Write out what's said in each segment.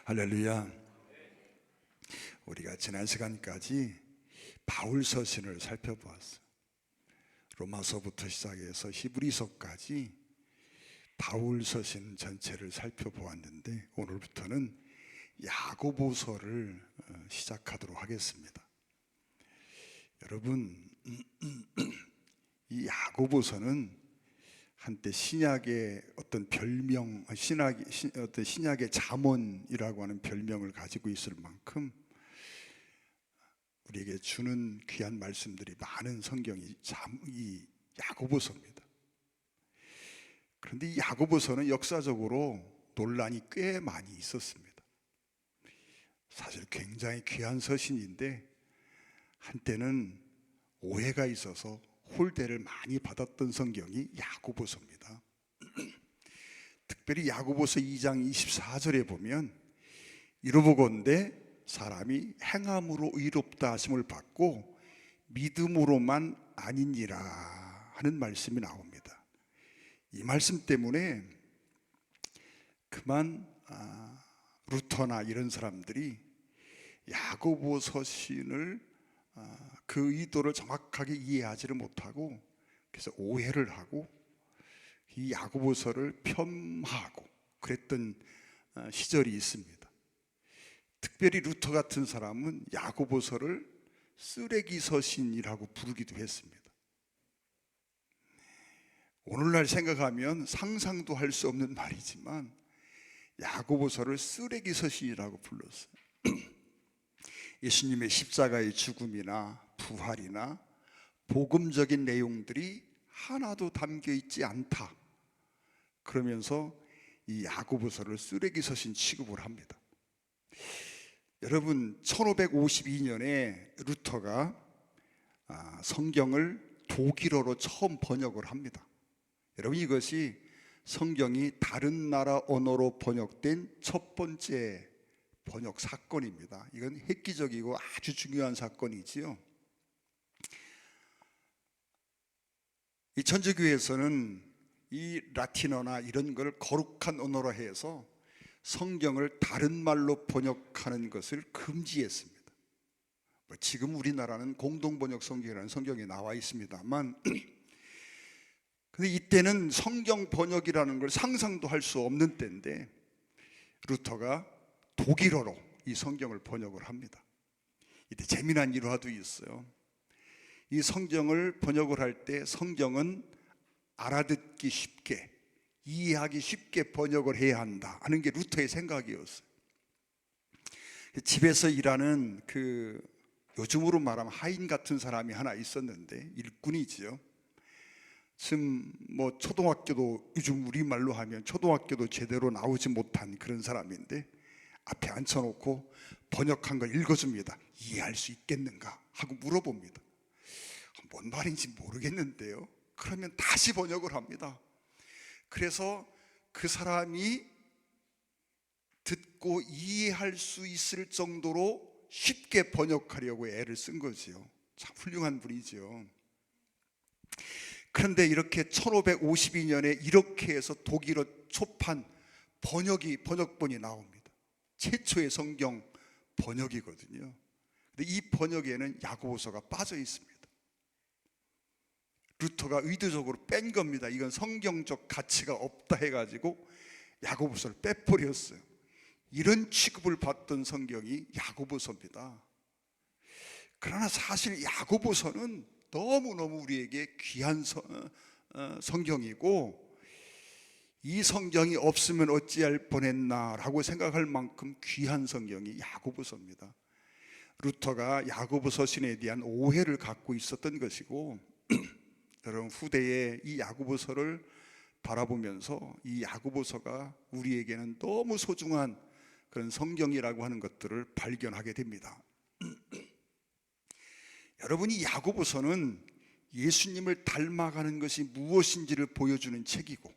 할렐루야. 우리가 지난 시간까지 바울 서신을 살펴보았어요. 로마서부터 시작해서 히브리서까지 바울 서신 전체를 살펴보았는데, 오늘부터는 야고보서를 시작하도록 하겠습니다. 여러분, 이 야고보서는 한때 신약의 어떤 별명, 신약의 잠언이라고 하는 별명을 가지고 있을 만큼 우리에게 주는 귀한 말씀들이 많은 성경이 이 야고보서입니다. 그런데 이 야고보서는 역사적으로 논란이 꽤 많이 있었습니다. 사실 굉장히 귀한 서신인데 한때는 오해가 있어서 홀대를 많이 받았던 성경이 야고보서입니다. 특별히 야고보서 2장 24절에 보면 이러보건대 사람이 행함으로 의롭다 하심을 받고 믿음으로만 아니니라 하는 말씀이 나옵니다. 이 말씀 때문에 그만 루터나 이런 사람들이 야고보 서신을 그 의도를 정확하게 이해하지를 못하고, 그래서 오해를 하고 이 야고보서를 폄하하고 그랬던 시절이 있습니다. 특별히 루터 같은 사람은 야고보서를 쓰레기 서신이라고 부르기도 했습니다. 오늘날 생각하면 상상도 할 수 없는 말이지만 야고보서를 쓰레기 서신이라고 불렀어요. 예수님의 십자가의 죽음이나 부활이나 복음적인 내용들이 하나도 담겨 있지 않다, 그러면서 이 야고보서를 쓰레기 서신 취급을 합니다. 여러분, 1552년에 루터가 성경을 독일어로 처음 번역을 합니다. 여러분, 이것이 성경이 다른 나라 언어로 번역된 첫 번째 번역 사건입니다. 이건 획기적이고 아주 중요한 사건이지요. 이 천주교에서는 이 라틴어나 이런 걸 거룩한 언어로 해서 성경을 다른 말로 번역하는 것을 금지했습니다. 지금 우리나라는 공동번역 성경이라는 성경이 나와 있습니다만 근데 이때는 성경 번역이라는 걸 상상도 할 수 없는 때인데 루터가 독일어로 이 성경을 번역을 합니다. 이때 재미난 일화도 있어요. 이 성경을 번역을 할 때 성경은 알아듣기 쉽게, 이해하기 쉽게 번역을 해야 한다 하는 게 루터의 생각이었어요. 집에서 일하는 요즘으로 말하면 하인 같은 사람이 하나 있었는데, 일꾼이지요. 지금 초등학교도, 요즘 우리말로 하면 초등학교도 제대로 나오지 못한 그런 사람인데 앞에 앉혀놓고 번역한 걸 읽어줍니다. 이해할 수 있겠는가 하고 물어봅니다. 뭔 말인지 모르겠는데요. 그러면 다시 번역을 합니다. 그래서 그 사람이 듣고 이해할 수 있을 정도로 쉽게 번역하려고 애를 쓴 거지요. 참 훌륭한 분이지요. 그런데 이렇게 1552년에 이렇게 해서 독일어 초판 번역본이 나옵니다. 최초의 성경 번역이거든요. 근데 이 번역에는 야고보서가 빠져 있습니다. 루터가 의도적으로 뺀 겁니다. 이건 성경적 가치가 없다 해가지고 야고보서를 빼버렸어요. 이런 취급을 받던 성경이 야고보서입니다. 그러나 사실 야고보서는 너무너무 우리에게 귀한 성경이고, 이 성경이 없으면 어찌할 뻔했나라고 생각할 만큼 귀한 성경이 야고보서입니다. 루터가 야고보 서신에 대한 오해를 갖고 있었던 것이고, 여러분, 후대에 이 야고보서를 바라보면서 이 야고보서가 우리에게는 너무 소중한 그런 성경이라고 하는 것들을 발견하게 됩니다. 여러분, 이 야고보서는 예수님을 닮아가는 것이 무엇인지를 보여주는 책이고,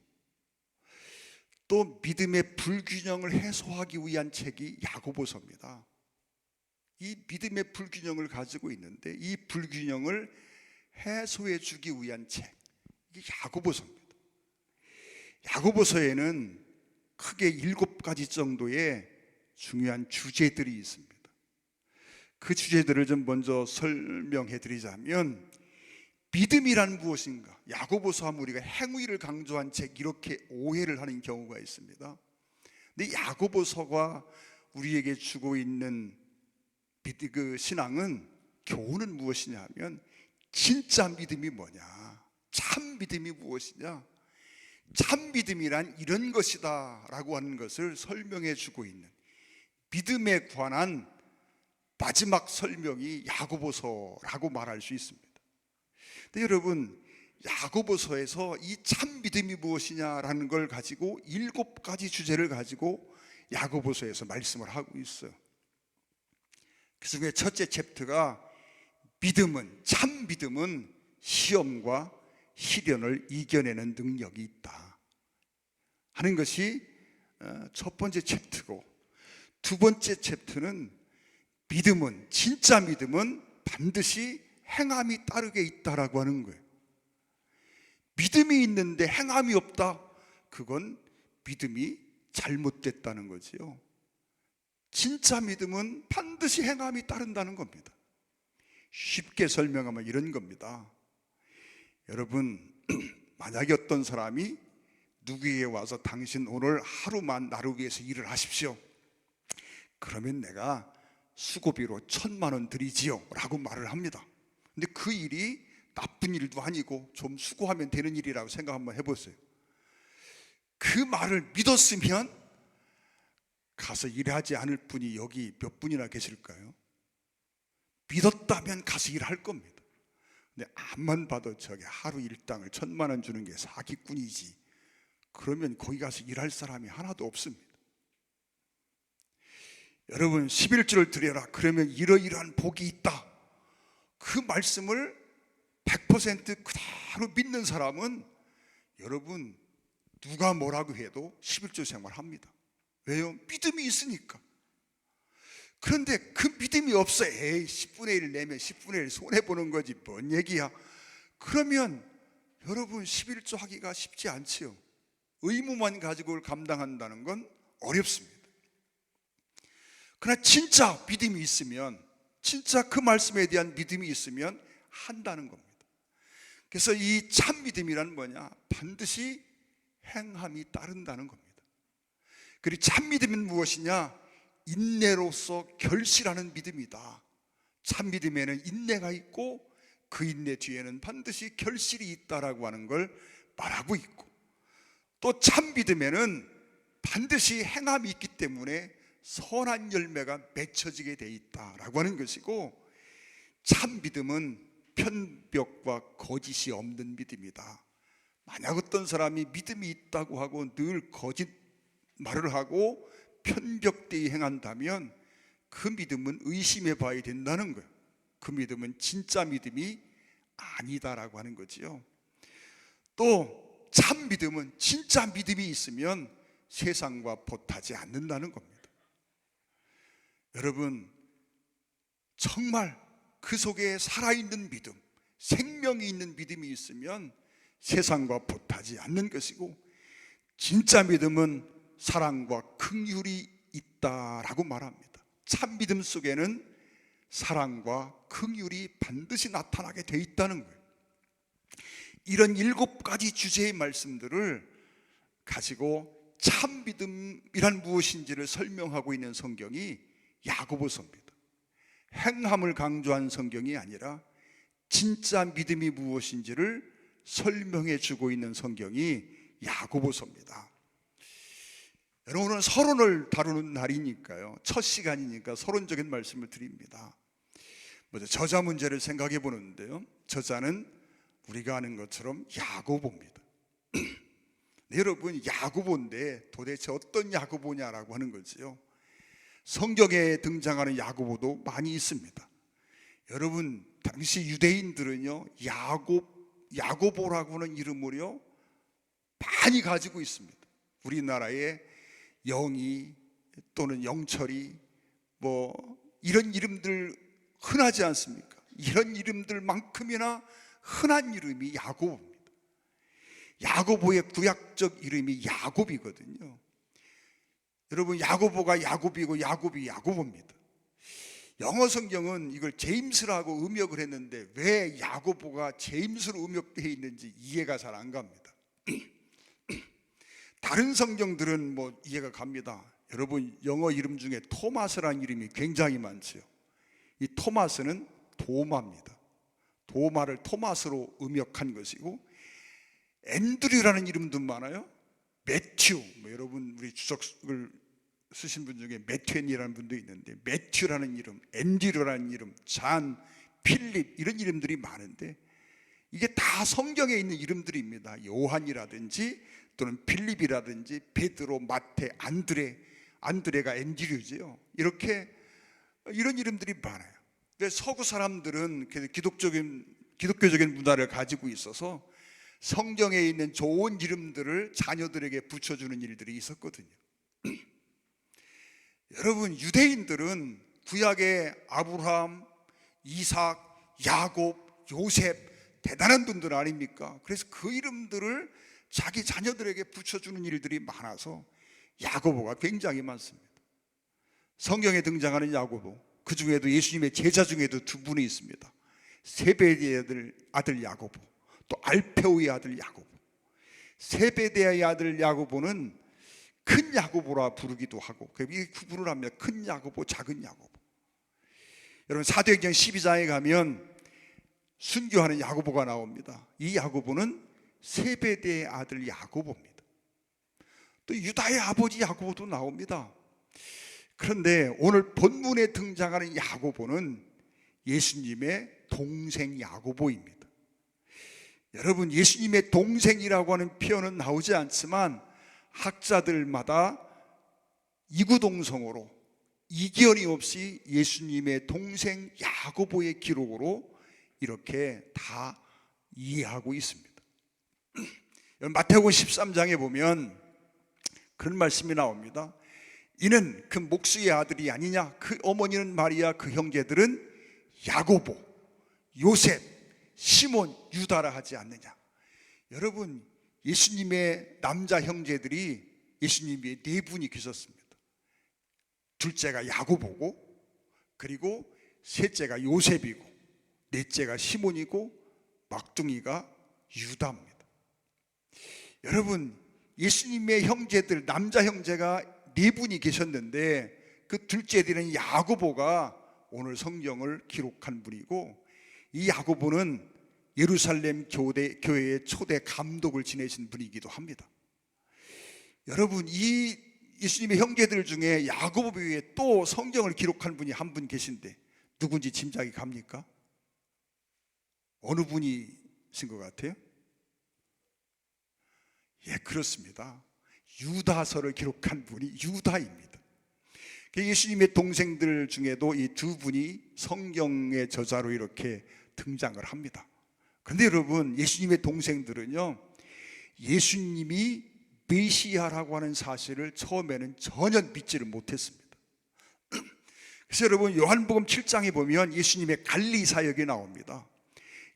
또 믿음의 불균형을 해소하기 위한 책이 야고보서입니다. 이 믿음의 불균형을 가지고 있는데 이 불균형을 해소해 주기 위한 책, 이게 야고보서입니다. 야고보서에는 크게 7가지 정도의 중요한 주제들이 있습니다. 그 주제들을 좀 먼저 설명해 드리자면, 믿음이란 무엇인가? 야고보서 하면 우리가 행위를 강조한 책 이렇게 오해를 하는 경우가 있습니다. 근데 야고보서가 우리에게 주고 있는 그 신앙은, 교훈은 무엇이냐 하면, 진짜 믿음이 뭐냐, 참 믿음이 무엇이냐, 참 믿음이란 이런 것이다 라고 하는 것을 설명해 주고 있는 믿음에 관한 마지막 설명이 야고보서라고 말할 수 있습니다. 근데 여러분, 야고보서에서 이 참 믿음이 무엇이냐라는 걸 가지고 7가지 주제를 가지고 야고보서에서 말씀을 하고 있어요. 그 중에 첫째 챕터가 참 믿음은 시험과 시련을 이겨내는 능력이 있다 하는 것이 첫 번째 챕터고, 두 번째 챕터는 진짜 믿음은 반드시 행함이 따르게 있다라고 하는 거예요. 믿음이 있는데 행함이 없다, 그건 믿음이 잘못됐다는 거지요. 진짜 믿음은 반드시 행함이 따른다는 겁니다. 쉽게 설명하면 이런 겁니다. 여러분, 만약에 어떤 사람이 누구에게 와서 당신 오늘 하루만 나를 위해서 일을 하십시오, 그러면 내가 수고비로 1,000만 원 드리지요 라고 말을 합니다. 근데 그 일이 나쁜 일도 아니고 좀 수고하면 되는 일이라고 생각 한번 해보세요. 그 말을 믿었으면 가서 일하지 않을 분이 여기 몇 분이나 계실까요? 믿었다면 가서 일할 겁니다. 근데 앞만 봐도 저게 하루 일당을 1,000만 원 주는 게 사기꾼이지, 그러면 거기 가서 일할 사람이 하나도 없습니다. 여러분, 11조를 드려라, 그러면 이러이러한 복이 있다, 그 말씀을 100% 그대로 믿는 사람은, 여러분, 누가 뭐라고 해도 11조 생활합니다. 왜요? 믿음이 있으니까. 그런데 그 믿음이 없어, 10분의 1 내면 10분의 1 손해보는 거지 뭔 얘기야, 그러면 여러분 11조 하기가 쉽지 않지요. 의무만 가지고 감당한다는 건 어렵습니다. 그러나 진짜 믿음이 있으면, 진짜 그 말씀에 대한 믿음이 있으면 한다는 겁니다. 그래서 이 참 믿음이란 뭐냐? 반드시 행함이 따른다는 겁니다. 그리고 참 믿음은 무엇이냐? 인내로서 결실하는 믿음이다. 참 믿음에는 인내가 있고 그 인내 뒤에는 반드시 결실이 있다라고 하는 걸 말하고 있고, 또 참 믿음에는 반드시 행함이 있기 때문에 선한 열매가 맺혀지게 돼 있다라고 하는 것이고, 참 믿음은 편벽과 거짓이 없는 믿음이다. 만약 어떤 사람이 믿음이 있다고 하고 늘 거짓 말을 하고 편벽되이 행한다면 그 믿음은 의심해 봐야 된다는 거예요. 그 믿음은 진짜 믿음이 아니다라고 하는 거지요. 또 참 믿음은, 진짜 믿음이 있으면 세상과 보타지 않는다는 겁니다. 여러분, 정말 그 속에 살아있는 믿음, 생명이 있는 믿음이 있으면 세상과 보타지 않는 것이고, 진짜 믿음은 사랑과 긍휼이 있다라고 말합니다. 참 믿음 속에는 사랑과 긍휼이 반드시 나타나게 돼 있다는 거예요. 이런 7가지 주제의 말씀들을 가지고 참 믿음이란 무엇인지를 설명하고 있는 성경이 야고보서입니다. 행함을 강조한 성경이 아니라 진짜 믿음이 무엇인지를 설명해 주고 있는 성경이 야고보서입니다. 여러분, 오늘 서론을 다루는 날이니까요, 첫 시간이니까 서론적인 말씀을 드립니다. 먼저 저자 문제를 생각해 보는데요, 저자는 우리가 아는 것처럼 야고보입니다. 여러분, 야고보인데 도대체 어떤 야고보냐라고 하는 거지요. 성경에 등장하는 야고보도 많이 있습니다. 여러분, 당시 유대인들은요, 야고보라고 하는 이름을요 많이 가지고 있습니다. 우리나라에 영희 또는 영철이 이런 이름들 흔하지 않습니까? 이런 이름들만큼이나 흔한 이름이 야고보입니다. 야고보의 구약적 이름이 야곱이거든요. 여러분, 야고보가 야곱이고 야곱이 야고보입니다. 영어 성경은 이걸 제임스라고 음역을 했는데 왜 야고보가 제임스로 음역되어 있는지 이해가 잘 안 갑니다. 다른 성경들은 뭐 이해가 갑니다. 여러분, 영어 이름 중에 토마스라는 이름이 굉장히 많죠. 이 토마스는 도마입니다. 도마를 토마스로 음역한 것이고, 앤드류라는 이름도 많아요. 매튜, 여러분 우리 주석을 쓰신 분 중에 매튜엔이라는 분도 있는데, 매튜라는 이름, 앤드류라는 이름, 잔, 필립, 이런 이름들이 많은데 이게 다 성경에 있는 이름들입니다. 요한이라든지 또는 필립이라든지 베드로, 마태, 안드레가 앤드류죠. 이런 이름들이 많아요. 서구 사람들은 기독교적인 문화를 가지고 있어서 성경에 있는 좋은 이름들을 자녀들에게 붙여주는 일들이 있었거든요. 여러분, 유대인들은 구약의 아브라함, 이삭, 야곱, 요셉, 대단한 분들 아닙니까? 그래서 그 이름들을 자기 자녀들에게 붙여주는 일들이 많아서 야고보가 굉장히 많습니다. 성경에 등장하는 야고보, 그 중에도 예수님의 제자 중에도 두 분이 있습니다. 세베대의 아들 야고보, 또 알페오의 아들 야고보. 세베대의 아들 야고보는 큰 야고보라 부르기도 하고, 이 구분을 하면 큰 야고보, 작은 야고보. 여러분, 사도행전 12장에 가면 순교하는 야고보가 나옵니다. 이 야고보는 세베대의 아들 야고보입니다. 또 유다의 아버지 야고보도 나옵니다. 그런데 오늘 본문에 등장하는 야고보는 예수님의 동생 야고보입니다. 여러분, 예수님의 동생이라고 하는 표현은 나오지 않지만 학자들마다 이구동성으로 이견이 없이 예수님의 동생 야고보의 기록으로 이렇게 다 이해하고 있습니다. 마태복음 13장에 보면 그런 말씀이 나옵니다. 이는 그 목수의 아들이 아니냐? 그 어머니는 마리아, 그 형제들은 야고보, 요셉, 시몬, 유다라 하지 않느냐? 여러분, 예수님의 남자 형제들이 예수님의 네 분이 계셨습니다. 둘째가 야고보고, 그리고 셋째가 요셉이고, 넷째가 시몬이고, 막둥이가 유다입니다. 여러분, 예수님의 형제들, 남자 형제가 네 분이 계셨는데 그 둘째들은 야고보가 오늘 성경을 기록한 분이고, 이 야고보는 예루살렘 교회의 초대 감독을 지내신 분이기도 합니다. 여러분, 이 예수님의 형제들 중에 야고보 외에 또 성경을 기록한 분이 한 분 계신데 누군지 짐작이 갑니까? 어느 분이신 것 같아요? 예, 그렇습니다. 유다서를 기록한 분이 유다입니다. 예수님의 동생들 중에도 이 두 분이 성경의 저자로 이렇게 등장을 합니다. 그런데 여러분, 예수님의 동생들은요, 예수님이 메시아라고 하는 사실을 처음에는 전혀 믿지를 못했습니다. 그래서 여러분, 요한복음 7장에 보면 예수님의 갈릴리 사역이 나옵니다.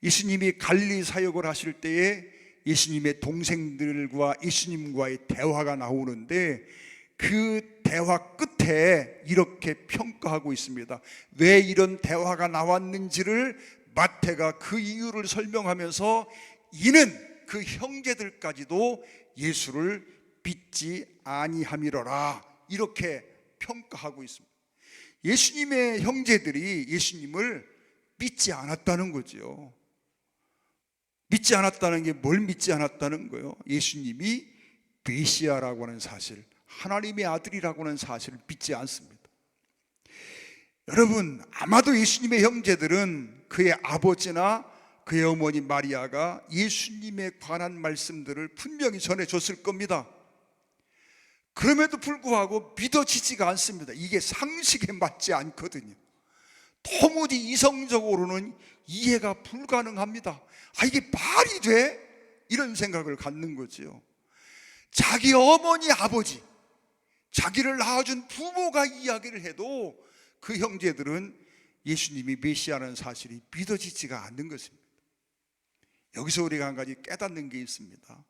예수님이 갈릴리 사역을 하실 때에 예수님의 동생들과 예수님과의 대화가 나오는데 그 대화 끝에 이렇게 평가하고 있습니다. 왜 이런 대화가 나왔는지를 마태가 그 이유를 설명하면서 이는 그 형제들까지도 예수를 믿지 아니함이로라, 이렇게 평가하고 있습니다. 예수님의 형제들이 예수님을 믿지 않았다는 거죠. 믿지 않았다는 게 뭘 믿지 않았다는 거예요? 예수님이 메시아라고 하는 사실, 하나님의 아들이라고 하는 사실을 믿지 않습니다. 여러분, 아마도 예수님의 형제들은 그의 아버지나 그의 어머니 마리아가 예수님에 관한 말씀들을 분명히 전해줬을 겁니다. 그럼에도 불구하고 믿어지지가 않습니다. 이게 상식에 맞지 않거든요. 도무지 이성적으로는 이해가 불가능합니다. 이게 말이 돼? 이런 생각을 갖는 거죠. 자기 어머니, 아버지, 자기를 낳아준 부모가 이야기를 해도 그 형제들은 예수님이 메시아라는 사실이 믿어지지가 않는 것입니다. 여기서 우리가 한 가지 깨닫는 게 있습니다.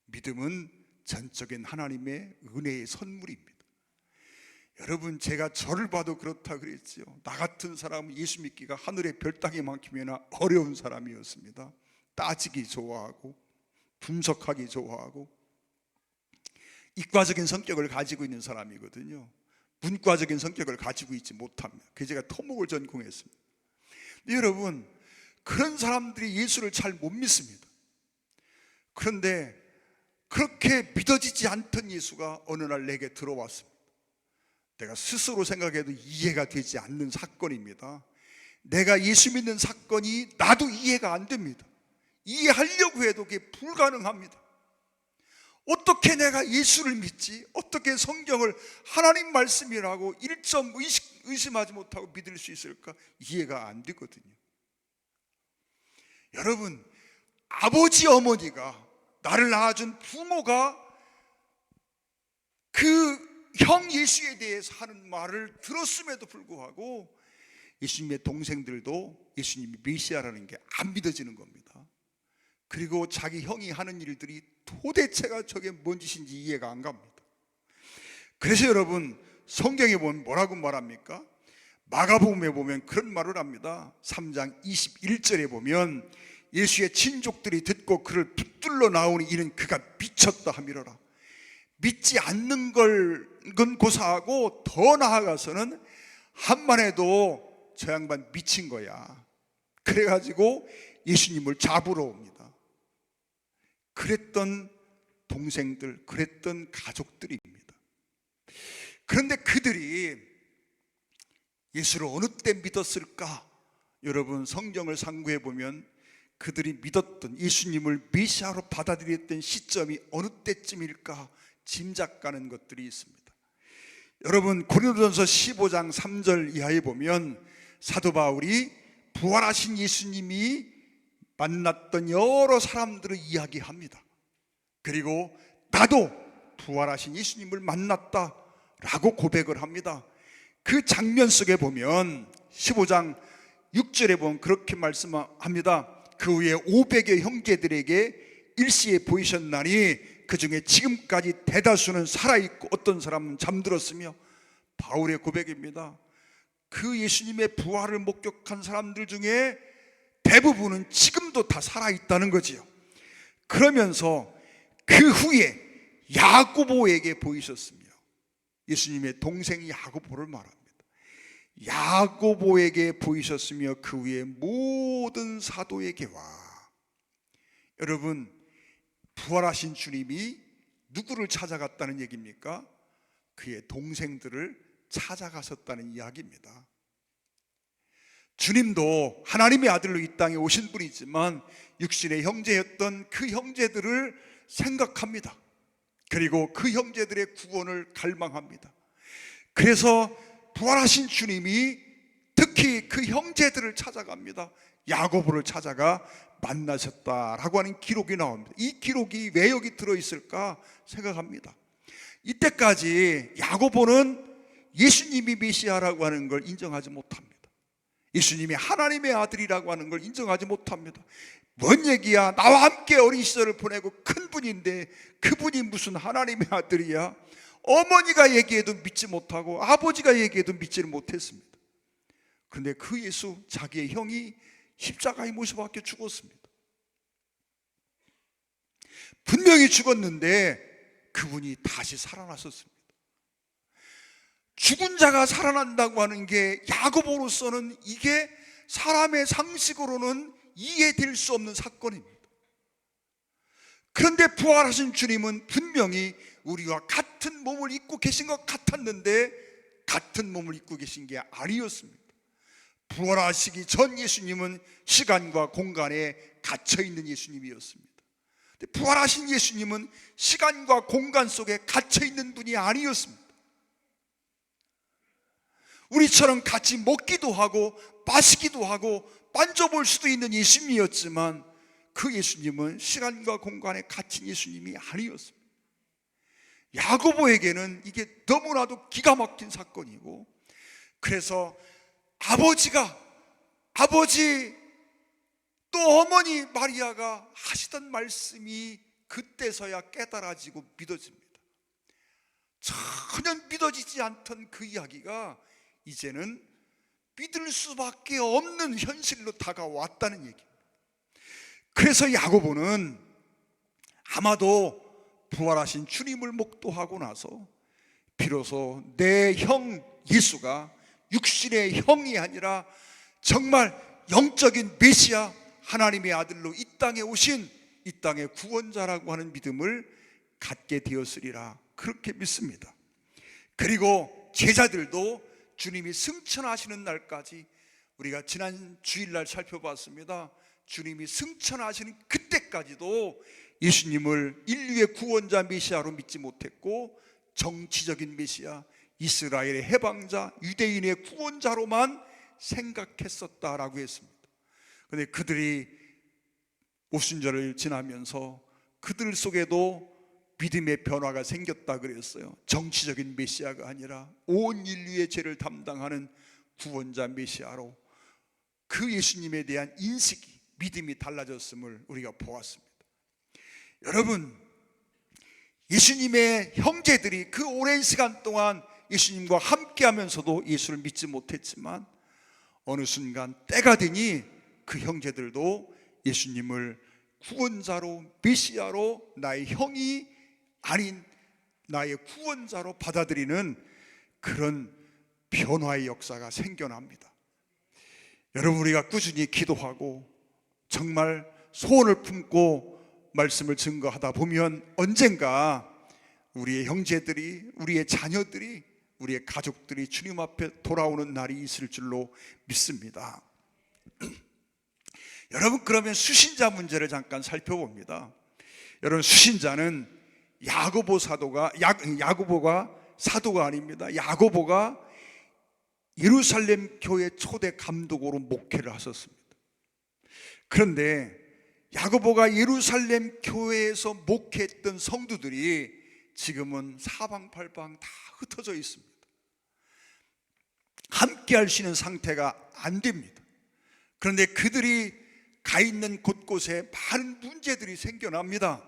믿음은 전적인 하나님의 은혜의 선물입니다. 여러분, 제가 저를 봐도 그렇다 그랬지요. 나 같은 사람은 예수 믿기가 하늘의 별 따기만큼이나 어려운 사람이었습니다. 따지기 좋아하고 분석하기 좋아하고 이과적인 성격을 가지고 있는 사람이거든요. 문과적인 성격을 가지고 있지 못합니다. 그래서 제가 토목을 전공했습니다. 근데 여러분, 그런 사람들이 예수를 잘 못 믿습니다. 그런데 그렇게 믿어지지 않던 예수가 어느 날 내게 들어왔습니다. 내가 스스로 생각해도 이해가 되지 않는 사건입니다. 내가 예수 믿는 사건이 나도 이해가 안 됩니다. 이해하려고 해도 그게 불가능합니다. 어떻게 내가 예수를 믿지? 어떻게 성경을 하나님 말씀이라고 1점 의심하지 못하고 믿을 수 있을까? 이해가 안 되거든요. 여러분, 아버지 어머니가 나를 낳아준 부모가 그 형 예수에 대해서 하는 말을 들었음에도 불구하고 예수님의 동생들도 예수님이 메시아라는 게 안 믿어지는 겁니다. 그리고 자기 형이 하는 일들이 도대체가 저게 뭔 짓인지 이해가 안 갑니다. 그래서 여러분, 성경에 보면 뭐라고 말합니까? 마가복음에 보면 그런 말을 합니다. 3장 21절에 보면 예수의 친족들이 듣고 그를 붙들러 나오니 이는 그가 미쳤다 하미러라. 믿지 않는 건 고사하고 더 나아가서는 한만 해도 저 양반 미친 거야. 그래가지고 예수님을 잡으러 옵니다. 그랬던 동생들, 그랬던 가족들입니다. 그런데 그들이 예수를 어느 때 믿었을까? 여러분, 성경을 상고해 보면 그들이 믿었던 예수님을 메시아로 받아들였던 시점이 어느 때쯤일까 짐작가는 것들이 있습니다. 여러분, 고린도전서 15장 3절 이하에 보면 사도 바울이 부활하신 예수님이 만났던 여러 사람들을 이야기합니다. 그리고 나도 부활하신 예수님을 만났다라고 고백을 합니다. 그 장면 속에 보면 15장 6절에 보면 그렇게 말씀합니다. 그 후에 500여 형제들에게 일시에 보이셨나니 그 중에 지금까지 대다수는 살아있고 어떤 사람은 잠들었으며, 바울의 고백입니다. 그 예수님의 부활을 목격한 사람들 중에 대부분은 지금도 다 살아있다는 거지요. 그러면서 그 후에 야고보에게 보이셨으며, 예수님의 동생 야고보를 말합니다. 야고보에게 보이셨으며 그 후에 모든 사도에게와. 여러분, 부활하신 주님이 누구를 찾아갔다는 얘기입니까? 그의 동생들을 찾아가셨다는 이야기입니다. 주님도 하나님의 아들로 이 땅에 오신 분이지만 육신의 형제였던 그 형제들을 생각합니다. 그리고 그 형제들의 구원을 갈망합니다. 그래서 부활하신 주님이 특히 그 형제들을 찾아갑니다. 야고보를 찾아가 만나셨다라고 하는 기록이 나옵니다. 이 기록이 왜 여기 들어있을까 생각합니다. 이때까지 야고보는 예수님이 메시아라고 하는 걸 인정하지 못합니다. 예수님이 하나님의 아들이라고 하는 걸 인정하지 못합니다. 뭔 얘기야? 나와 함께 어린 시절을 보내고 큰 분인데 그분이 무슨 하나님의 아들이야? 어머니가 얘기해도 믿지 못하고 아버지가 얘기해도 믿지를 못했습니다. 그런데 그 예수, 자기의 형이 십자가에 못 박혀 죽었습니다. 분명히 죽었는데 그분이 다시 살아나셨습니다. 죽은 자가 살아난다고 하는 게 야고보로서는 이게 사람의 상식으로는 이해될 수 없는 사건입니다. 그런데 부활하신 주님은 분명히 우리와 같은 몸을 입고 계신 것 같았는데 같은 몸을 입고 계신 게 아니었습니다. 부활하시기 전 예수님은 시간과 공간에 갇혀있는 예수님이었습니다. 부활하신 예수님은 시간과 공간 속에 갇혀있는 분이 아니었습니다. 우리처럼 같이 먹기도 하고 마시기도 하고 만져볼 수도 있는 예수님이었지만 그 예수님은 시간과 공간에 갇힌 예수님이 아니었습니다. 야고보에게는 이게 너무나도 기가 막힌 사건이고, 그래서 아버지 또 어머니 마리아가 하시던 말씀이 그때서야 깨달아지고 믿어집니다. 전혀 믿어지지 않던 그 이야기가 이제는 믿을 수밖에 없는 현실로 다가왔다는 얘기입니다. 그래서 야고보는 아마도 부활하신 주님을 목도하고 나서 비로소 내 형 예수가 육신의 형이 아니라 정말 영적인 메시아, 하나님의 아들로 이 땅에 오신 이 땅의 구원자라고 하는 믿음을 갖게 되었으리라, 그렇게 믿습니다. 그리고 제자들도 주님이 승천하시는 날까지, 우리가 지난 주일날 살펴봤습니다. 주님이 승천하시는 그때까지도 예수님을 인류의 구원자 메시아로 믿지 못했고 정치적인 메시아, 이스라엘의 해방자, 유대인의 구원자로만 생각했었다라고 했습니다. 그런데 그들이 오순절을 지나면서 그들 속에도 믿음의 변화가 생겼다 그랬어요. 정치적인 메시아가 아니라 온 인류의 죄를 담당하는 구원자 메시아로 그 예수님에 대한 인식이, 믿음이 달라졌음을 우리가 보았습니다. 여러분, 예수님의 형제들이 그 오랜 시간 동안 예수님과 함께 하면서도 예수를 믿지 못했지만 어느 순간 때가 되니 그 형제들도 예수님을 구원자로, 메시아로, 나의 형이 아닌 나의 구원자로 받아들이는 그런 변화의 역사가 생겨납니다. 여러분, 우리가 꾸준히 기도하고 정말 소원을 품고 말씀을 증거하다 보면 언젠가 우리의 형제들이, 우리의 자녀들이, 우리의 가족들이 주님 앞에 돌아오는 날이 있을 줄로 믿습니다. 여러분, 그러면 수신자 문제를 잠깐 살펴봅니다. 여러분, 수신자는 야고보가 사도가 아닙니다. 야고보가 예루살렘 교회 초대 감독으로 목회를 하셨습니다. 그런데 야고보가 예루살렘 교회에서 목회했던 성도들이 지금은 사방팔방 다 흩어져 있습니다. 함께 할 수 있는 상태가 안 됩니다. 그런데 그들이 가 있는 곳곳에 많은 문제들이 생겨납니다.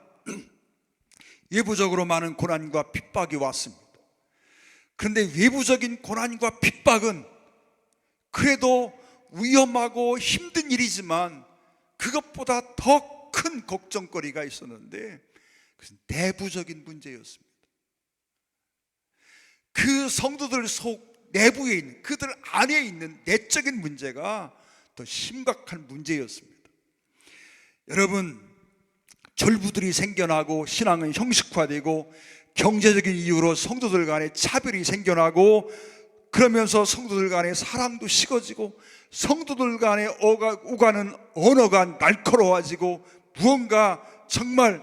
외부적으로 많은 고난과 핍박이 왔습니다. 그런데 외부적인 고난과 핍박은 그래도 위험하고 힘든 일이지만 그것보다 더 큰 걱정거리가 있었는데 그것은 내부적인 문제였습니다. 그 성도들 속 내부에 있는, 그들 안에 있는 내적인 문제가 더 심각한 문제였습니다. 여러분, 절부들이 생겨나고 신앙은 형식화되고 경제적인 이유로 성도들 간에 차별이 생겨나고 그러면서 성도들 간의 사랑도 식어지고 성도들 간에 오가는 언어가 날카로워지고 무언가 정말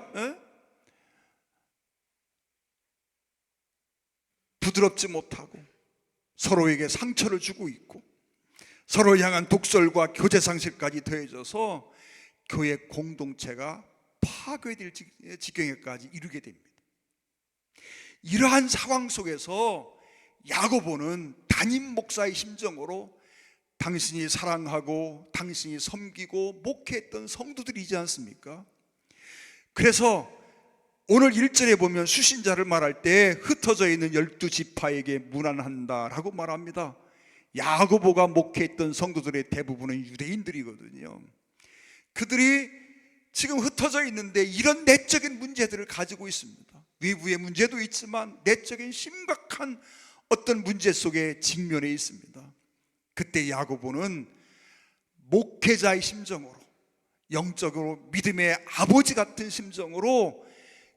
부드럽지 못하고 서로에게 상처를 주고 있고 서로 향한 독설과 교제 상실까지 더해져서 교회 공동체가 파괴될 지경에까지 이르게 됩니다. 이러한 상황 속에서 야고보는 담임 목사의 심정으로 당신이 사랑하고 당신이 섬기고 목회했던 성도들이지 않습니까? 그래서 오늘 1절에 보면 수신자를 말할 때 흩어져 있는 12지파에게 문안한다라고 말합니다. 야고보가 목회했던 성도들의 대부분은 유대인들이거든요. 그들이 지금 흩어져 있는데 이런 내적인 문제들을 가지고 있습니다. 외부의 문제도 있지만 내적인 심각한 어떤 문제 속에 직면해 있습니다. 그때 야고보는 목회자의 심정으로, 영적으로 믿음의 아버지 같은 심정으로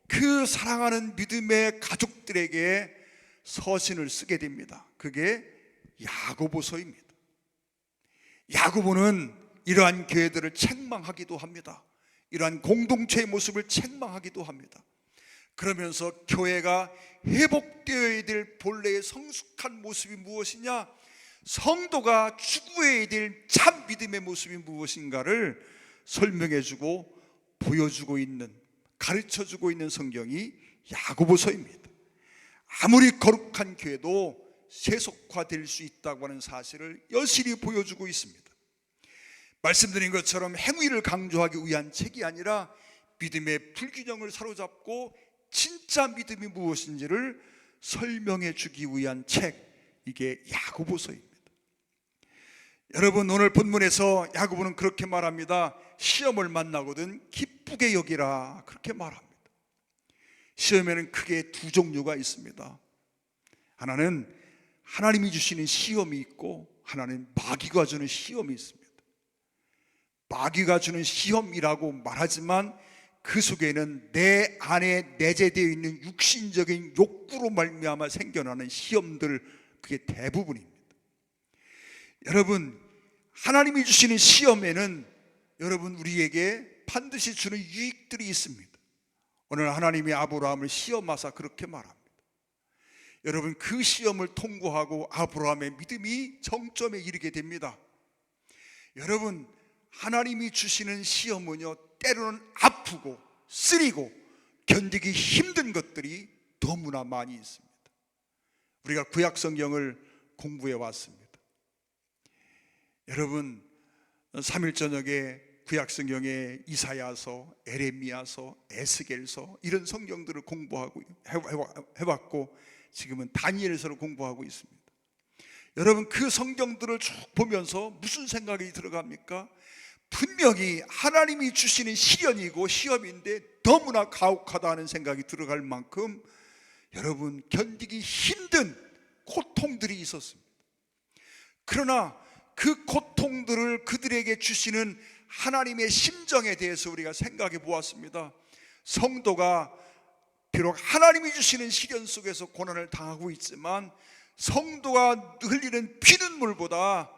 그 사랑하는 믿음의 가족들에게 서신을 쓰게 됩니다. 그게 야고보서입니다. 야고보는 이러한 교회들을 책망하기도 합니다. 이러한 공동체의 모습을 책망하기도 합니다. 그러면서 교회가 회복되어야 될 본래의 성숙한 모습이 무엇이냐, 성도가 추구해야 될 참 믿음의 모습이 무엇인가를 설명해주고 보여주고 있는, 가르쳐주고 있는 성경이 야고보서입니다. 아무리 거룩한 교회도 세속화될 수 있다고 하는 사실을 여실히 보여주고 있습니다. 말씀드린 것처럼 행위를 강조하기 위한 책이 아니라 믿음의 불균형을 사로잡고 진짜 믿음이 무엇인지를 설명해 주기 위한 책, 이게 야고보서입니다. 여러분, 오늘 본문에서 야고보는 그렇게 말합니다. 시험을 만나거든 기쁘게 여기라, 그렇게 말합니다. 시험에는 크게 두 종류가 있습니다. 하나는 하나님이 주시는 시험이 있고, 하나는 마귀가 주는 시험이 있습니다. 마귀가 주는 시험이라고 말하지만 그 속에는 내 안에 내재되어 있는 육신적인 욕구로 말미암아 생겨나는 시험들, 그게 대부분입니다. 여러분, 하나님이 주시는 시험에는 여러분 우리에게 반드시 주는 유익들이 있습니다. 오늘 하나님이 아브라함을 시험하사 그렇게 말합니다. 여러분, 그 시험을 통과하고 아브라함의 믿음이 정점에 이르게 됩니다. 여러분, 하나님이 주시는 시험은요, 때로는 아프고 쓰리고 견디기 힘든 것들이 너무나 많이 있습니다. 우리가 구약 성경을 공부해 왔습니다. 여러분, 3일 저녁에 구약 성경에 이사야서, 에레미야서, 에스겔서 이런 성경들을 공부하고 해왔고, 지금은 다니엘서를 공부하고 있습니다. 여러분, 그 성경들을 쭉 보면서 무슨 생각이 들어갑니까? 분명히 하나님이 주시는 시련이고 시험인데 너무나 가혹하다는 생각이 들어갈 만큼 여러분, 견디기 힘든 고통들이 있었습니다. 그러나 그 고통들을 그들에게 주시는 하나님의 심정에 대해서 우리가 생각해 보았습니다. 성도가 비록 하나님이 주시는 시련 속에서 고난을 당하고 있지만 성도가 흘리는 피눈물보다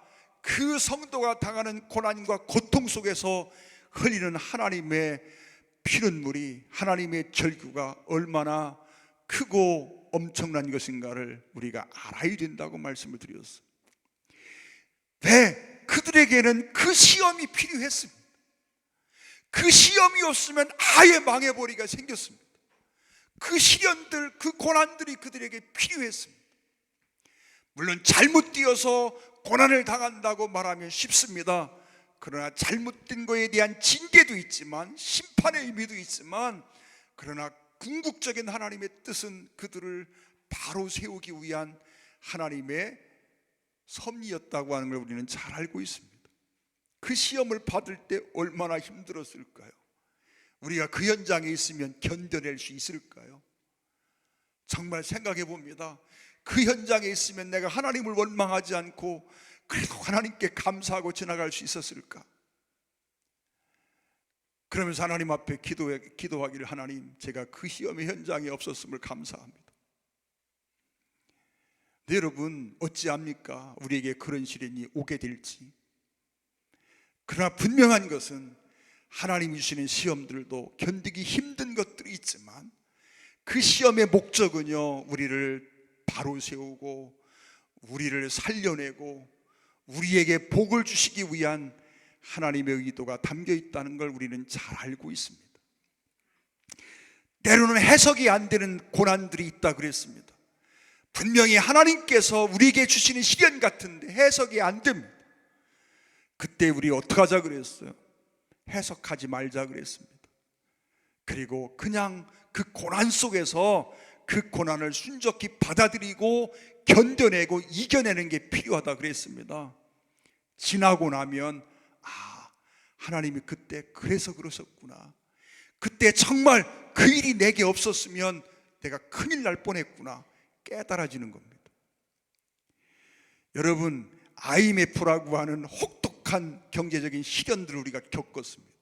그 성도가 당하는 고난과 고통 속에서 흘리는 하나님의 피눈물이, 하나님의 절규가 얼마나 크고 엄청난 것인가를 우리가 알아야 된다고 말씀을 드렸어요. 왜? 그들에게는 그 시험이 필요했습니다. 그 시험이 없으면 아예 망해버리가 생겼습니다. 그 시련들, 그 고난들이 그들에게 필요했습니다. 물론 잘못 뛰어서 고난을 당한다고 말하면 쉽습니다. 그러나 잘못된 거에 대한 징계도 있지만, 심판의 의미도 있지만, 그러나 궁극적인 하나님의 뜻은 그들을 바로 세우기 위한 하나님의 섭리였다고 하는 걸 우리는 잘 알고 있습니다. 그 시험을 받을 때 얼마나 힘들었을까요? 우리가 그 현장에 있으면 견뎌낼 수 있을까요? 정말 생각해 봅니다. 그 현장에 있으면 내가 하나님을 원망하지 않고 그래도 하나님께 감사하고 지나갈 수 있었을까? 그러면서 하나님 앞에 기도하기를, 하나님, 제가 그 시험의 현장에 없었음을 감사합니다. 네, 여러분, 어찌합니까? 우리에게 그런 시련이 오게 될지. 그러나 분명한 것은 하나님이 주시는 시험들도 견디기 힘든 것들이 있지만 그 시험의 목적은요, 우리를 바로 세우고 우리를 살려내고 우리에게 복을 주시기 위한 하나님의 의도가 담겨 있다는 걸 우리는 잘 알고 있습니다. 때로는 해석이 안 되는 고난들이 있다 그랬습니다. 분명히 하나님께서 우리에게 주시는 시련 같은데 해석이 안 됩니다. 그때 우리 어떻게 하자 그랬어요? 해석하지 말자 그랬습니다. 그리고 그냥 그 고난 속에서 그 고난을 순적히 받아들이고 견뎌내고 이겨내는 게 필요하다 그랬습니다. 지나고 나면, 아, 하나님이 그때 그래서 그러셨구나, 그때 정말 그 일이 내게 없었으면 내가 큰일 날 뻔했구나 깨달아지는 겁니다. 여러분, IMF라고 하는 혹독한 경제적인 시련들을 우리가 겪었습니다.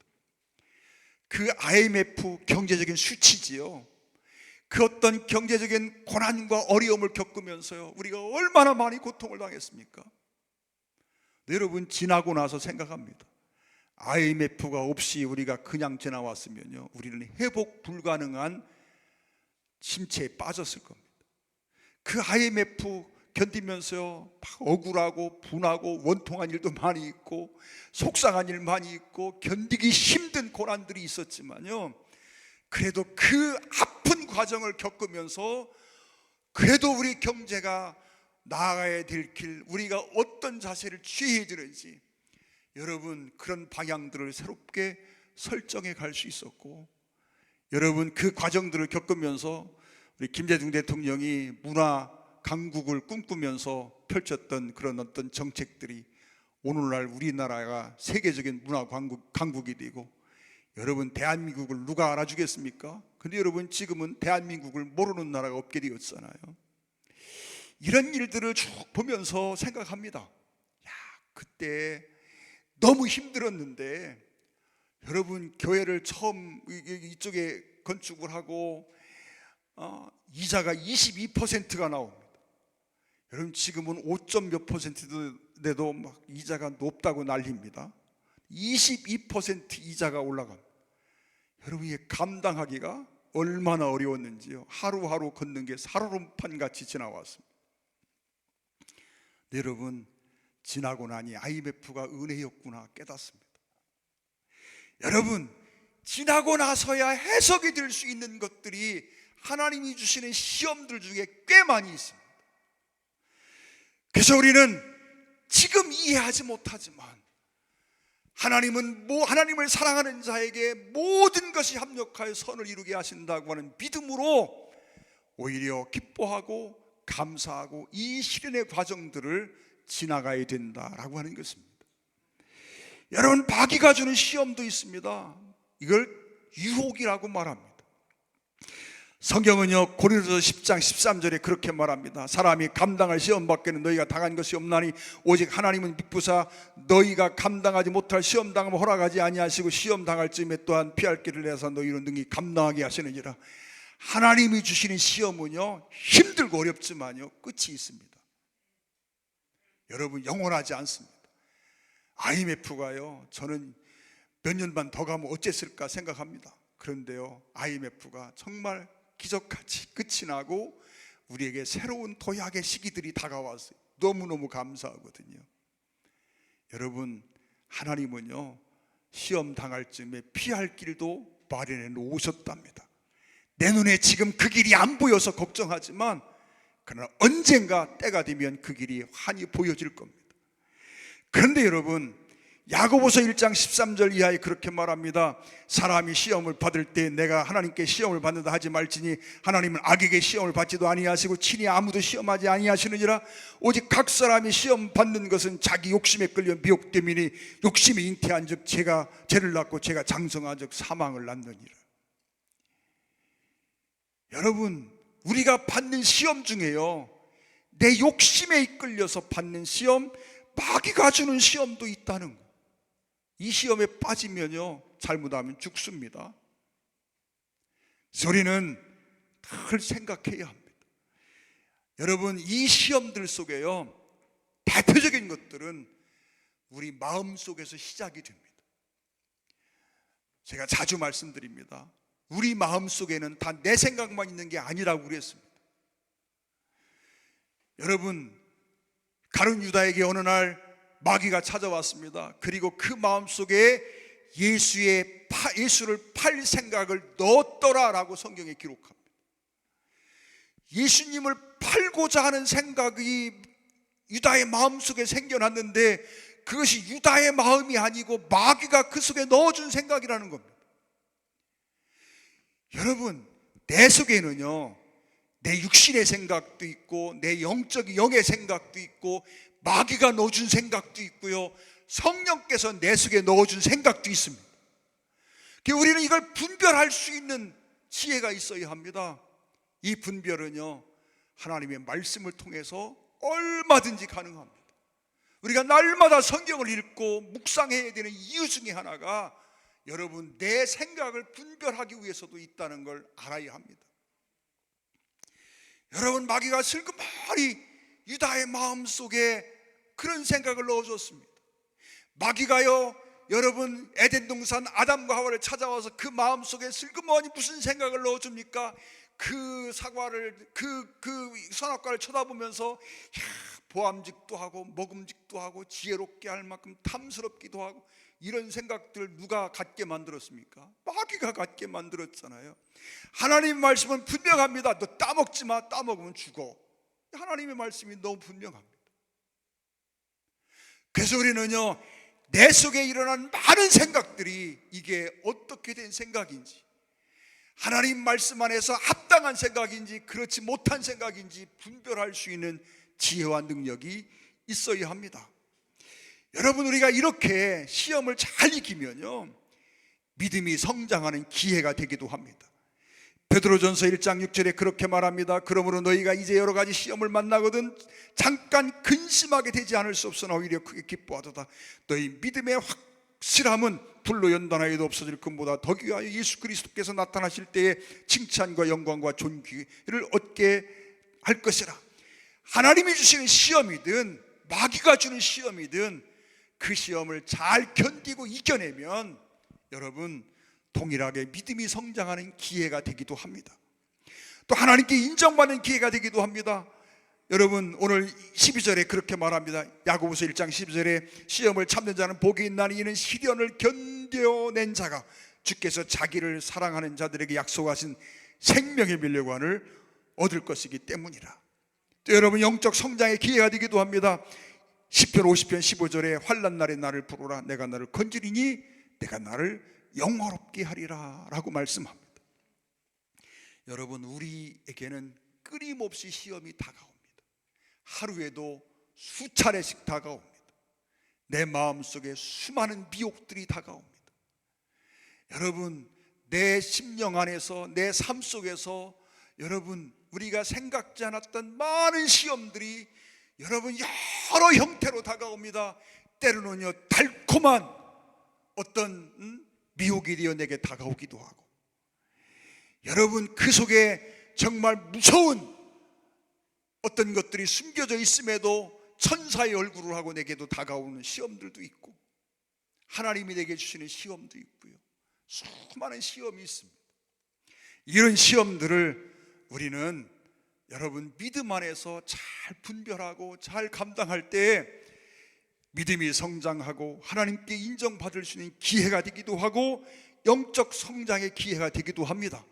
그 IMF 경제적인 수치지요, 그 어떤 경제적인 고난과 어려움을 겪으면서요, 우리가 얼마나 많이 고통을 당했습니까? 네, 여러분, 지나고 나서 생각합니다. IMF가 없이 우리가 그냥 지나왔으면요, 우리는 회복 불가능한 침체에 빠졌을 겁니다. 그 IMF 견디면서요, 막 억울하고 분하고 원통한 일도 많이 있고 속상한 일 많이 있고 견디기 힘든 고난들이 있었지만요, 그래도 그 아픈 과정을 겪으면서 그래도 우리 경제가 나아가야 될 길, 우리가 어떤 자세를 취해야 되는지 여러분, 그런 방향들을 새롭게 설정해 갈 수 있었고, 여러분, 그 과정들을 겪으면서 우리 김대중 대통령이 문화 강국을 꿈꾸면서 펼쳤던 그런 어떤 정책들이 오늘날 우리나라가 세계적인 문화 강국이 되고, 여러분 대한민국을 누가 알아주겠습니까? 근데 여러분 지금은 대한민국을 모르는 나라가 없게 되었잖아요. 이런 일들을 쭉 보면서 생각합니다. 야, 그때 너무 힘들었는데, 여러분 교회를 처음 이쪽에 건축을 하고 이자가 22%가 나옵니다. 여러분 지금은 5몇 %인데도 막 이자가 높다고 난립니다. 22% 이자가 올라갑니다. 여러분 이게 감당하기가 얼마나 어려웠는지요. 하루하루 걷는 게 살얼음판같이 지나왔습니다. 네, 여러분 지나고 나니 IMF가 은혜였구나 깨닫습니다. 여러분 지나고 나서야 해석이 될 수 있는 것들이 하나님이 주시는 시험들 중에 꽤 많이 있습니다. 그래서 우리는 지금 이해하지 못하지만 하나님을 사랑하는 자에게 모든 것이 합력하여 선을 이루게 하신다고 하는 믿음으로 오히려 기뻐하고 감사하고 이 시련의 과정들을 지나가야 된다라고 하는 것입니다. 여러분 마귀가 주는 시험도 있습니다. 이걸 유혹이라고 말합니다. 성경은요 고린도서 10장 13절에 그렇게 말합니다. 사람이 감당할 시험 밖에는 너희가 당한 것이 없나니 오직 하나님은 믿부사 너희가 감당하지 못할 시험 당함을 허락하지 아니하시고 시험 당할 즈음에 또한 피할 길을 내서 너희로 능히 감당하게 하시느니라. 하나님이 주시는 시험은요 힘들고 어렵지만요 끝이 있습니다. 여러분 영원하지 않습니다. IMF가요 저는 몇 년만 더 가면 어쨌을까 생각합니다. 그런데요 IMF가 정말 기적같이 끝이 나고 우리에게 새로운 도약의 시기들이 다가왔어요. 너무너무 감사하거든요. 여러분 하나님은요 시험 당할 즈음에 피할 길도 마련해 놓으셨답니다. 내 눈에 지금 그 길이 안 보여서 걱정하지만 그러나 언젠가 때가 되면 그 길이 환히 보여질 겁니다. 그런데 여러분 야고보서 1장 13절 이하에 그렇게 말합니다. 사람이 시험을 받을 때 내가 하나님께 시험을 받는다 하지 말지니 하나님은 악에게 시험을 받지도 아니하시고 친히 아무도 시험하지 아니하시느니라. 오직 각 사람이 시험 받는 것은 자기 욕심에 끌려 미혹됨이니 욕심이 잉태한 즉 죄를 낳고 죄가 장성한 즉 사망을 낳느니라. 여러분 우리가 받는 시험 중에요 내 욕심에 이끌려서 받는 시험, 마귀가 주는 시험도 있다는 거예요. 이 시험에 빠지면요 잘못하면 죽습니다. 우리는 늘 생각해야 합니다. 여러분 이 시험들 속에요 대표적인 것들은 우리 마음 속에서 시작이 됩니다. 제가 자주 말씀드립니다. 우리 마음 속에는 다 내 생각만 있는 게 아니라고 그랬습니다. 여러분 가룟 유다에게 어느 날 마귀가 찾아왔습니다. 그리고 그 마음속에 예수를 팔 생각을 넣었더라라고 성경에 기록합니다. 예수님을 팔고자 하는 생각이 유다의 마음속에 생겨났는데 그것이 유다의 마음이 아니고 마귀가 그 속에 넣어준 생각이라는 겁니다. 여러분 내 속에는요 내 육신의 생각도 있고 내 영의 생각도 있고 마귀가 넣어준 생각도 있고요 성령께서 내 속에 넣어준 생각도 있습니다. 우리는 이걸 분별할 수 있는 지혜가 있어야 합니다. 이 분별은요 하나님의 말씀을 통해서 얼마든지 가능합니다. 우리가 날마다 성경을 읽고 묵상해야 되는 이유 중에 하나가 여러분 내 생각을 분별하기 위해서도 있다는 걸 알아야 합니다. 여러분 마귀가 슬그머니 유다의 마음속에 그런 생각을 넣어줬습니다. 마귀가요 여러분 에덴 동산 아담과 하와를 찾아와서 그 마음속에 슬그머니 무슨 생각을 넣어줍니까? 그 사과를 그 선악과를 쳐다보면서 보암직도 하고 먹음직도 하고 지혜롭게 할 만큼 탐스럽기도 하고 이런 생각들 누가 갖게 만들었습니까? 마귀가 갖게 만들었잖아요. 하나님의 말씀은 분명합니다. 너 따먹지 마. 따먹으면 죽어. 하나님의 말씀이 너무 분명합니다. 그래서 우리는요 내 속에 일어난 많은 생각들이 이게 어떻게 된 생각인지 하나님 말씀 안에서 합당한 생각인지 그렇지 못한 생각인지 분별할 수 있는 지혜와 능력이 있어야 합니다. 여러분, 우리가 이렇게 시험을 잘 이기면요, 믿음이 성장하는 기회가 되기도 합니다. 베드로전서 1장 6절에 그렇게 말합니다. 그러므로 너희가 이제 여러 가지 시험을 만나거든 잠깐 근심하게 되지 않을 수 없으나 오히려 크게 기뻐하도다. 너희 믿음의 확실함은 불로 연단하여도 없어질 것보다 더 귀하여 예수 그리스도께서 나타나실 때에 칭찬과 영광과 존귀를 얻게 할 것이라. 하나님이 주시는 시험이든 마귀가 주는 시험이든 그 시험을 잘 견디고 이겨내면 여러분 동일하게 믿음이 성장하는 기회가 되기도 합니다. 또 하나님께 인정받는 기회가 되기도 합니다. 여러분, 오늘 12절에 그렇게 말합니다. 야고보서 1장 12절에 시험을 참는 자는 복이 있나니 이는 시련을 견뎌낸 자가 주께서 자기를 사랑하는 자들에게 약속하신 생명의 면류관을 얻을 것이기 때문이라. 또 여러분, 영적 성장의 기회가 되기도 합니다. 시편 50편 15절에 환난 날에 나를 부르라. 내가 나를 건지리니 내가 나를 영화롭게 하리라 라고 말씀합니다. 여러분, 우리에게는 끊임없이 시험이 다가옵니다. 하루에도 수차례씩 다가옵니다. 내 마음속에 수많은 미혹들이 다가옵니다. 여러분, 내 심령 안에서 내 삶 속에서 여러분 우리가 생각지 않았던 많은 시험들이 여러분 여러 형태로 다가옵니다. 때로는요 달콤한 어떤 미혹이 되어 내게 다가오기도 하고, 여러분 그 속에 정말 무서운 어떤 것들이 숨겨져 있음에도 천사의 얼굴을 하고 내게도 다가오는 시험들도 있고, 하나님이 내게 주시는 시험도 있고요, 수많은 시험이 있습니다. 이런 시험들을 우리는 여러분 믿음 안에서 잘 분별하고 잘 감당할 때 믿음이 성장하고 하나님께 인정받을 수 있는 기회가 되기도 하고 영적 성장의 기회가 되기도 합니다.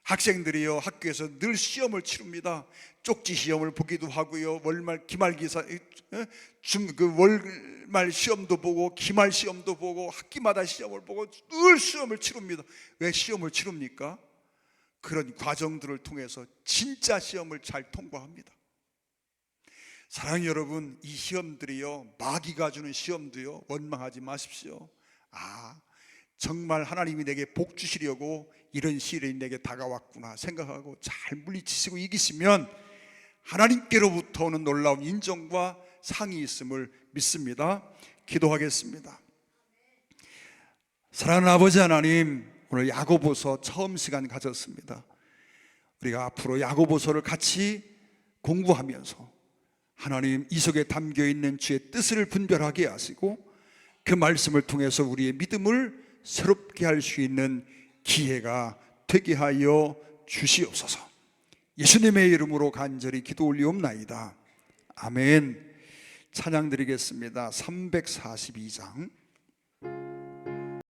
학생들이요 학교에서 늘 시험을 치릅니다. 쪽지 시험을 보기도 하고요, 월말 기말기사 월말 시험도 보고 기말 시험도 보고 학기마다 시험을 보고 늘 시험을 치릅니다. 왜 시험을 치릅니까? 그런 과정들을 통해서 진짜 시험을 잘 통과합니다. 사랑하는 여러분, 이 시험들이요 마귀가 주는 시험도요 원망하지 마십시오. 정말 하나님이 내게 복 주시려고 이런 시련이 내게 다가왔구나 생각하고 잘 물리치시고 이기시면 하나님께로부터 오는 놀라운 인정과 상이 있음을 믿습니다. 기도하겠습니다. 사랑하는 아버지 하나님, 오늘 야고보서 처음 시간 가졌습니다. 우리가 앞으로 야고보서를 같이 공부하면서 하나님 이 속에 담겨있는 주의 뜻을 분별하게 하시고 그 말씀을 통해서 우리의 믿음을 새롭게 할 수 있는 기회가 되게 하여 주시옵소서. 예수님의 이름으로 간절히 기도 올리옵나이다. 아멘. 찬양 드리겠습니다. 342장